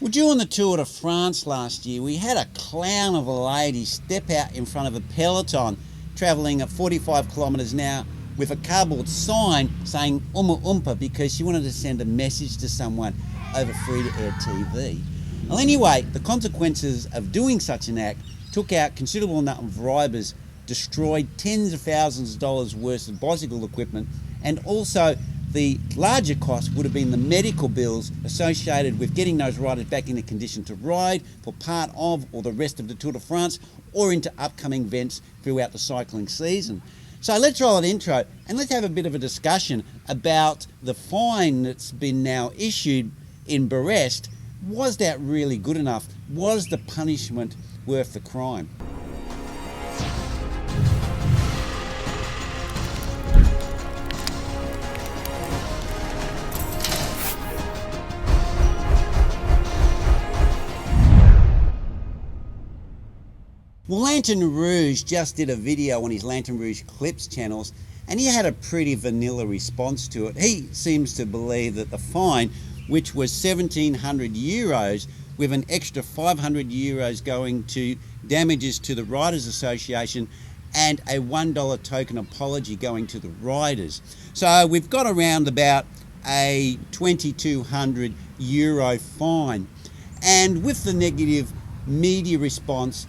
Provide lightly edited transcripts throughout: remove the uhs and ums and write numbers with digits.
Well, during the Tour de France last year, we had a clown of a lady step out in front of a peloton travelling at 45 kilometres an hour with a cardboard sign saying Uma Oompa because she wanted to send a message to someone over free-to-air TV. Well, anyway, the consequences of doing such an act took out considerable number of riders, destroyed tens of thousands of dollars worth of bicycle equipment, and also the larger cost would have been the medical bills associated with getting those riders back in a condition to ride for part of or the rest of the Tour de France or into upcoming events throughout the cycling season. So let's roll an intro and let's have a bit of a discussion about the fine that's been now issued in Brest. Was that really good enough? Was the punishment worth the crime? Well, Lantern Rouge just did a video on his Lantern Rouge Clips channels and he had a pretty vanilla response to it. He seems to believe that the fine, which was 1,700 euros with an extra 500 euros going to damages to the Riders Association and a $1 token apology going to the riders. So we've got around about a 2,200 euro fine. And with the negative media response,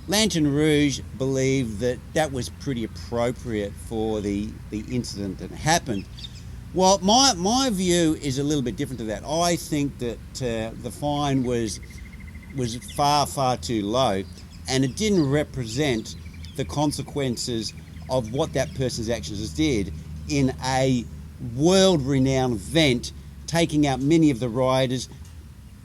Lantern Rouge believed that that was pretty appropriate for the incident that happened. Well, my view is a little bit different to that. I think that the fine was far too low, and it didn't represent the consequences of what that person's actions did in a world-renowned event, taking out many of the riders,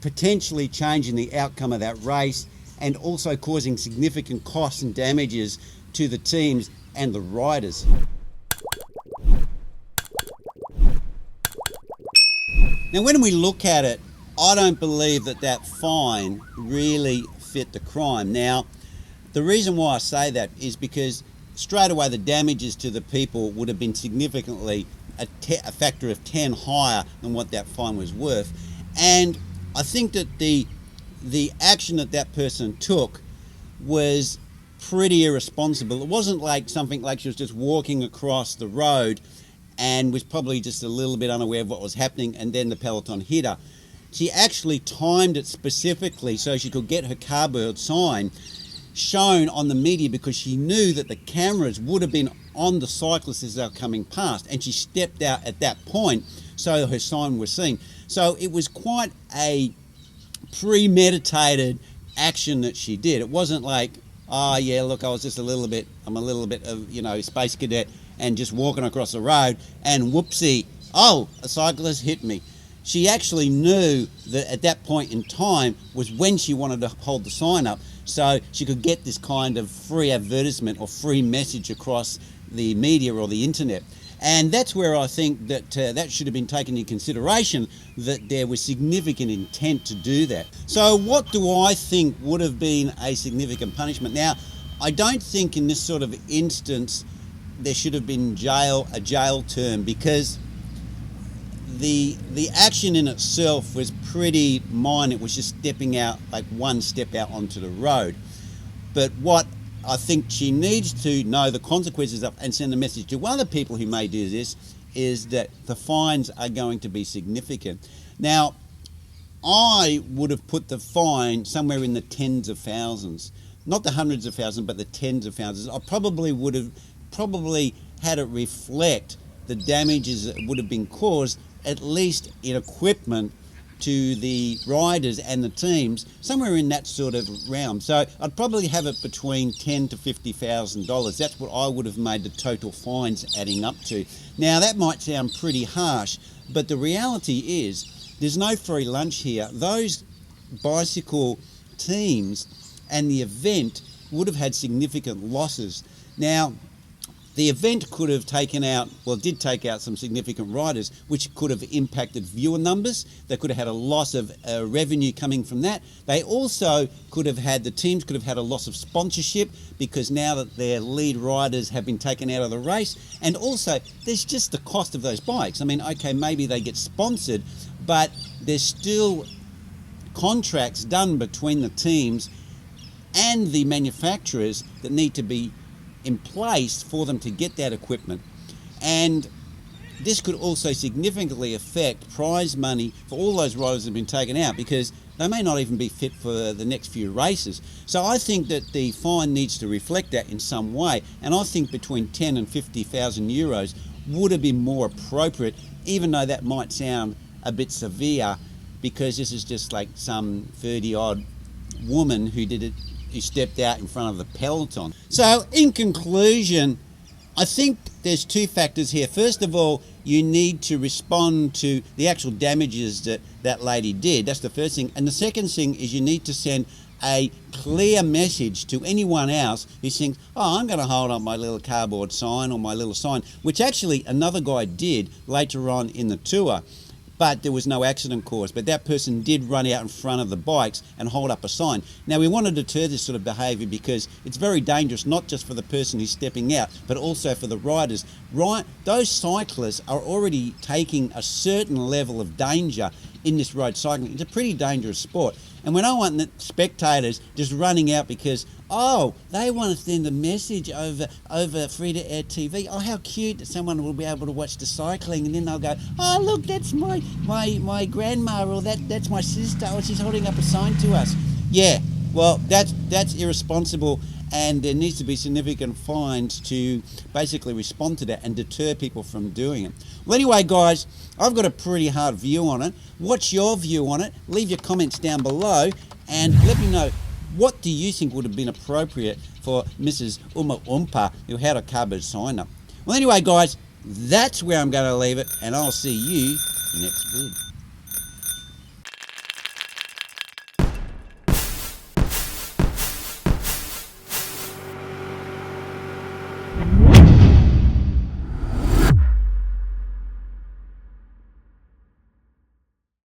potentially changing the outcome of that race, and also causing significant costs and damages to the teams and the riders. Now, when we look at it, I don't believe that that fine really fit the crime. Now, the reason why I say that is because straight away the damages to the people would have been significantly a factor of 10 higher than what that fine was worth. And I think that the action that that person took was pretty irresponsible. It wasn't like something like she was just walking across the road and was probably just a little bit unaware of what was happening and then the peloton hit her. She actually timed it specifically so she could get her cardboard sign shown on the media because she knew that the cameras would have been on the cyclists as they were coming past, and she stepped out at that point so her sign was seen. So it was quite a premeditated action that she did. It wasn't like, oh yeah, look, I'm a little bit of, space cadet and just walking across the road and whoopsie, oh, a cyclist hit me. She actually knew that at that point in time was when she wanted to hold the sign up so she could get this kind of free advertisement or free message across the media or the internet. And that's where I think that that should have been taken into consideration, that there was significant intent to do that. So what do I think would have been a significant punishment? Now, I don't think in this sort of instance there should have been a jail term, because the action in itself was pretty minor. It was just stepping out, like one step out onto the road. But what I think she needs to know the consequences of and send a message to other people who may do this is that the fines are going to be significant. Now, I would have put the fine somewhere in the tens of thousands, not the hundreds of thousands, but the tens of thousands. I probably would have had it reflect the damages that would have been caused, at least in equipment, to the riders and the teams, somewhere in that sort of realm. So I'd probably have it between $10,000 to $50,000. That's what I would have made the total fines adding up to. Now that might sound pretty harsh, but the reality is there's no free lunch here. Those bicycle teams and the event would have had significant losses. Now, the event could have did take out some significant riders, which could have impacted viewer numbers. They could have had a loss of revenue coming from that. They also the teams could have had a loss of sponsorship, because now that their lead riders have been taken out of the race. And also, there's just the cost of those bikes. I mean, okay, maybe they get sponsored, but there's still contracts done between the teams and the manufacturers that need to be in place for them to get that equipment. And this could also significantly affect prize money for all those riders that have been taken out, because they may not even be fit for the next few races. So I think that the fine needs to reflect that in some way, and I think between 10 and 50,000 euros would have been more appropriate, even though that might sound a bit severe, because this is just like some 30-odd woman who stepped out in front of the peloton. So in conclusion, I think there's two factors here. First of all, you need to respond to the actual damages that that lady did. That's the first thing. And the second thing is you need to send a clear message to anyone else who thinks, oh, I'm going to hold up my little cardboard sign or my little sign, which actually another guy did later on in the tour. But there was no accident caused. But that person did run out in front of the bikes and hold up a sign. Now, we want to deter this sort of behaviour because it's very dangerous, not just for the person who's stepping out, but also for the riders. Right? Those cyclists are already taking a certain level of danger in this road cycling. It's a pretty dangerous sport. And we don't want the spectators just running out because, oh, they want to send a message over free-to-air TV. Oh, how cute that someone will be able to watch the cycling, and then they'll go, oh, look, that's my grandma, or that's my sister, or she's holding up a sign to us. Yeah, well, that's irresponsible, and there needs to be significant fines to basically respond to that and deter people from doing it. Well, anyway, guys, I've got a pretty hard view on it. What's your view on it? Leave your comments down below and let me know, what do you think would have been appropriate for Mrs. Uma Umpa who had a cardboard sign up? Well, anyway, guys, that's where I'm going to leave it, and I'll see you next vid.